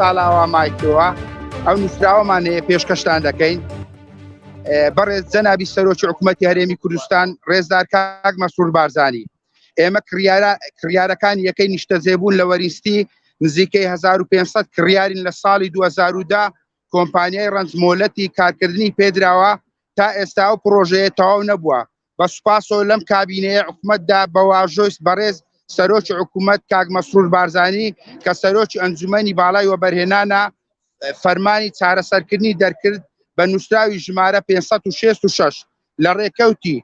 ساڵاوە مایکەوە ئەو نووسراوەمان هەیە پێشکەشتان دەکەین. بەڕێز جەنابی سەرۆکی حکوومەتی هەرێمی کوردستان ڕێزدار کاک مەسرور بارزانی، ئێمە کڕیارەکانی یەکەی نیشتەجێبوون لە وەرئیستی نزیکەی 1500 کڕیارین لە ساڵی 2010 کۆمپانیای ڕەنجمۆلەتی کارکردنی پێدراوە تا ئێستا ئەو پرۆژەیە تەواو نەبووە. بە سوپاسەوە لەم کابینەیە حکوومەتدا بە واژۆی بەڕێز سەرۆکی حکوومەت کاک مەسرور بارزانی کە سەرۆکی ئەنجومەنی باڵای وەبەرهێنانە فەرمانی چارەسەرکردنی دەرکرد بە نووسراوی ژمارە 566 لە ڕێکەوتی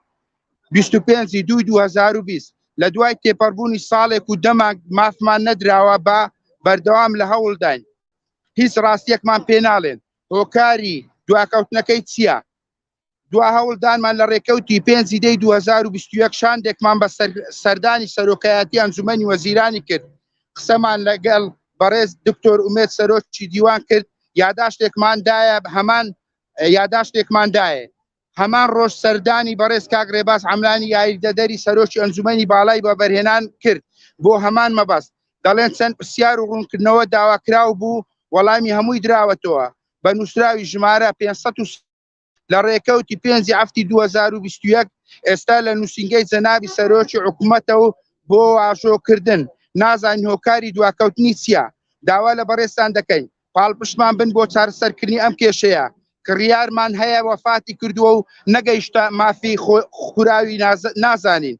25/2/2020 لە دوای تێپەڕبوونی ساڵێک و دەمانگ مافمان نەدراوە بە بەردەوام لە هەوڵداین. هیچ ڕاستیەکمان پێ ناڵێن. هۆکاری دواکەوتنەکەی چییە؟ دوا هەوڵدانمان لە ڕێکەوتی 5/2021 شاندێکمان بە سەردانی سەرۆکایەتی ئەنجومەنی وەزیرانی کرد. قسەمان لەگەڵ بەڕێز دکتۆر ئومێد سەرۆکی دیوان کرد. یاداشتێکماندایە هەمان ڕۆژ سەردانی بەڕێز کاک ڕێباز عەمرانی یاریدەدەری سەرۆکی ئەنجومەنی باڵای وەبەرهێنان کرد بۆ هەمان مەبەست. دەڵێن چەند پرسیار و ڕوونکردنەوە داواکراو بوو، وەڵامی هەمووی دراوەتەوە بە نووسراوی ژمارە 500 لە ڕێکەوتی 5/2021 ئێستا لە نووسینگەی جەنابی سەرۆکی حکوومەتەوە بۆ واژۆکردن. نازانین هۆکاری دواکەوتنی چییە؟ داوا لە بەڕێزتان دەکەین پاڵپشتمان بن بۆ چارەسەرکردنی ئەم کێشەیە. کڕیارمان هەیە وەفاتی کردووە و نەگەیشتە مافی خوراوی نازانین.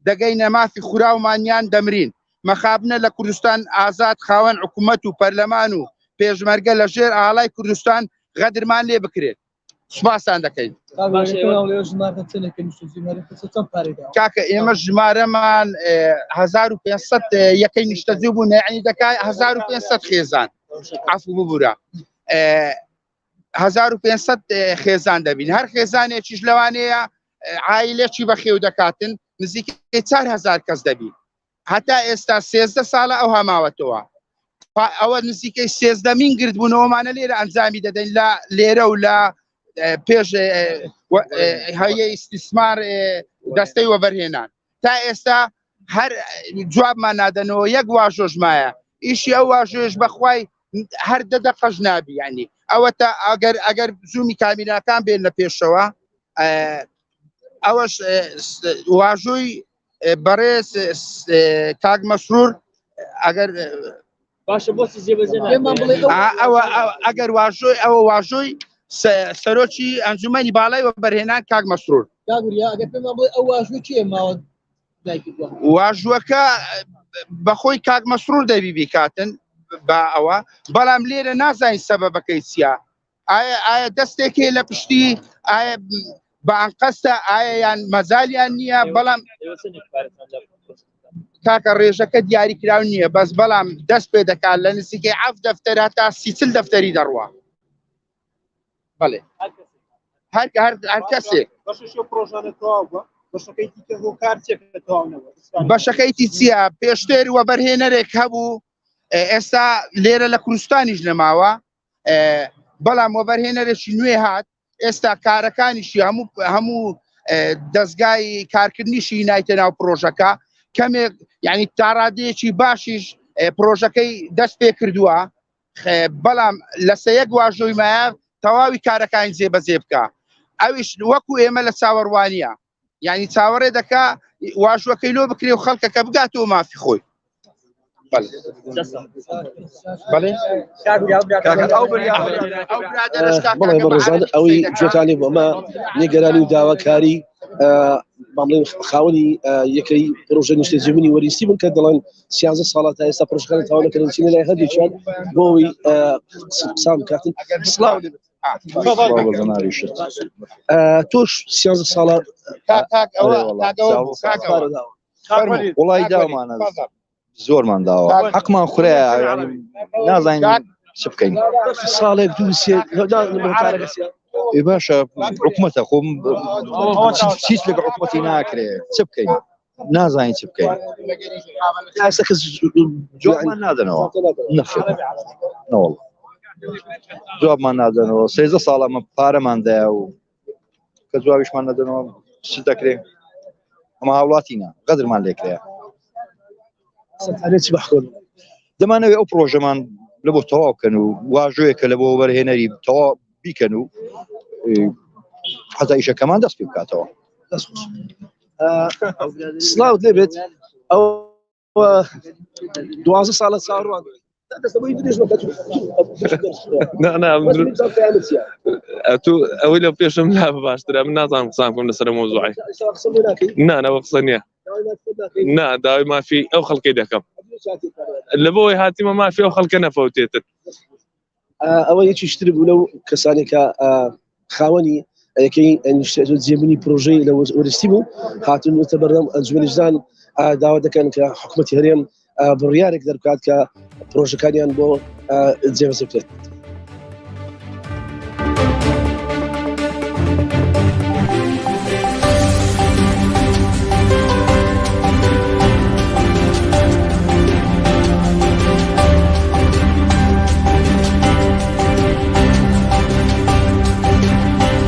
دەگەینە مافی خوراومانیان دەمرین. مەخابنە لە کوردستان ئازاد خاوەن حکوومەت و پەرلەمان و پێشمەرگە لە ژێر ئاڵای کوردستان غەدرمان لێ بکرێت. سوپاسان دەکەین. کاکە ئێمە ژمارەمان 1500 یەکەی نیشتەجێ بوون، یعنی دەکای 1500 خێزان عەفو ببوورە 1500 خێزان دەبین. هەر خێزانێکیش لەوانەیە عایلێکی بەخێو دەکاتن نزیکەی 4000 کەس دەبین. هەتا ئێستا 13 ساڵە ئەو هەماوەتەوە ئەوە نزیکەی 13مین گردبوونەوەمانە لێرە ئەنجامی دەدەین لە لێرە و لە پێش هەیە ئیستیسمار دەستەی وەبەرهێنان. تا ئێستا هەر جوابمان نادەنەوە یەک واژۆژمایە ئیشی ئەو واژۆژ بەخوای هەر دەدەقەژ نابی. ینی ئەوە تا ئەگەر زوومی کابینەکان بێن لە پێشەوە ئەوەش واژۆی بەڕێز کاک مەسرور ئەگەر باشە بۆچی جێبەجێ ئەگەر واژۆی ئەوە واژۆی سەرۆکی ئەنجومەنی باڵای وەبەرهێنان کاک مەسرور واژوەکە بەخۆی کاک مەسرور دەبی بیکاتن بە ئەوە، بەڵام لێرە نازانین سەبەبەکەی چییە. ئایا دەستێکی لە پشتی ئایا بە ئەنقەستە ئایا یان مەزالیان نییە. بەڵام کاکە ڕێژەکە دیاریکراو نییە، بەس بەڵام دەست پێ دەکات لە نزیکەی 7 دەفتەر هەتا 30 دەفتەری دەڕوە. بەڵێ هەر کەسێک بەشەکەیتی چییە؟ پێشتر وەبەرهێنەرێک هەبوو، ئێستا لێرە لە کوردستانیش نەماوە، بەڵام وەبەرهێنەرێکی نوێ هات. ئێستا کارەکانیشی هەموو دەستگای کارکردنیشی نایتە ناو پرۆژەکە. کەمێک یعنی تاڕادەیەکی باشیش پرۆژەکەی دەست پێ کردووە، بەڵام لە سەیەک واژۆی مایە تەواوی کارەکانی جێبەجێ بکە. ئەویش وەکو ئێمە لە چاوەڕوانیە، یعنی چاوەڕێ دەکا واژوەکەی لۆ بکرێ و خەڵکەکە بگاتەوە مافی خۆی. ئەوەی جێتانی بۆمە نیگەرانی و داواکاری بەڵێن خاوەنی یەکەی پرۆژە نیشتەجێبوونی وەرئیستی بن کە دەڵێن 13 ساڵە تا ئێستا پرۆژەکان تەواو نەکردن چینە لای هەردووچیان بۆەوەی قسام بکاتن. تۆش 13 ساڵە وڵی داوامانە زۆرمان داوە حەقمان خورەیە نازانین چ بکەین. ساڵێک دوو سێ باشە حکوومەتە خۆم هیچ لەگە حکوومەتی ناکرێ چ بکەین نازانین چ بکەین. جوابمان نادەنەوە نەوەڵ جوابمان نادەنەوە 13 ساڵە من پارەماندایە و کە جوابیشمان نەدەنەوە چ دەکرێ. ئەمە هاوڵاتینە غەدرمان لێکرێ. دەمانەوێت ئەو پرۆژەمان لە بۆ تەواوکەن و واژوەیەکە لە بۆ وەرهێنەری تەواو بیکەن و حەزا ئیشەکەمان دەست پێ بکاتەوە. سلااوت لێبێت ئەو 12 ساڵە چاڕوان ئەوەی لە پێشم لا باشترە من نازانم قسام بکەم لەسەر مۆزوعی نانەوە قسە نییە نا داوای مافی ئەو خەڵکی دەکەم لە بۆی هاتیمە مافی ئەو خەڵکە نەفەوتێتن ئەوە یەکی شتر بوو لەو کەسانێکە خاوەنی یەکەی جێبنی پرۆژەی لە وەرستی بوو هاتونتە بەردەم ئەنجومەنیشدان داوا دەکەن کە حکوومەتی هەرێم بڕیارێک دەرکات کە پرۆژەکانیان بۆ جێبەجێ بکرێت.